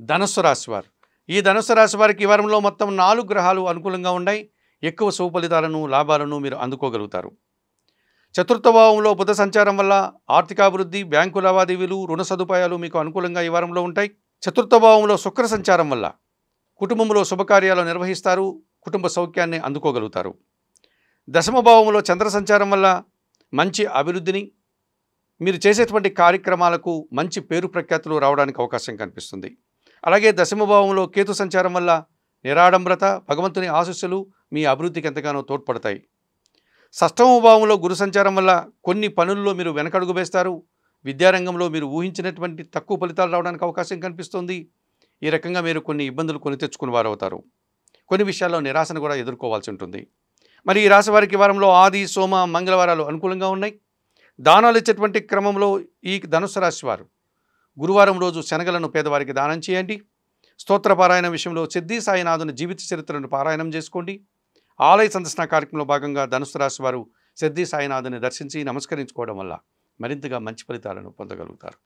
ధనుస్సు రాశి వారు. ఈ ధనుస్సు రాశి వారికి ఈ వారంలో మొత్తం 4 గ్రహాలు అనుకూలంగా ఉన్నాయి. ఎక్కువ శుభ ఫలితాలను, లాభాలను మీరు అందుకోగలుగుతారు. చతుర్థ భావంలో బుధ సంచారం వల్ల ఆర్థికాభివృద్ధి, బ్యాంకు లావాదేవీలు, రుణ సదుపాయాలు మీకు అనుకూలంగా ఈ వారంలో ఉంటాయి. చతుర్థ భావంలో శుక్ర సంచారం వల్ల కుటుంబంలో శుభకార్యాలు నిర్వహిస్తారు, కుటుంబ సౌఖ్యాన్ని అందుకోగలుగుతారు. దశమ భావంలో చంద్ర సంచారం వల్ల మంచి అభివృద్ధిని, మీరు చేసేటువంటి కార్యక్రమాలకు మంచి పేరు ప్రఖ్యాతులు రావడానికి అవకాశం కనిపిస్తుంది. అలాగే దశమ భావంలో కేతు సంచారం వల్ల నిరాడంబరత, భగవంతుని ఆశీస్సులు మీ అభివృద్ధికి ఎంతగానో తోడ్పడతాయి. షష్టమ భావంలో గురు సంచారం వల్ల కొన్ని పనుల్లో మీరు వెనకడుగు వేస్తారు. విద్యారంగంలో మీరు ఊహించినటువంటి తక్కువ ఫలితాలు రావడానికి అవకాశం కనిపిస్తుంది. ఈ రకంగా మీరు కొన్ని ఇబ్బందులు కొని తెచ్చుకుని వారు అవుతారు. కొన్ని విషయాల్లో నిరాశను కూడా ఎదుర్కోవాల్సి ఉంటుంది. మరి ఈ రాశి వారికి వారంలో ఆది, సోమ, మంగళవారాలు అనుకూలంగా ఉన్నాయి. దానాలు ఇచ్చేటువంటి క్రమంలో ఈ ధనుస్సు రాశి వారు గురువారం రోజు శనగలను పేదవారికి దానం చేయండి. స్తోత్ర పారాయణ విషయంలో సిద్ధి సాయినాథుని జీవిత చరిత్రను పారాయణం చేసుకోండి. ఆలయ సందర్శన కార్యక్రమంలో భాగంగా ధనుస్సు రాశి వారు సిద్ధి సాయినాథుని దర్శించి నమస్కరించుకోవడం వల్ల మరింతగా మంచి ఫలితాలను పొందగలుగుతారు.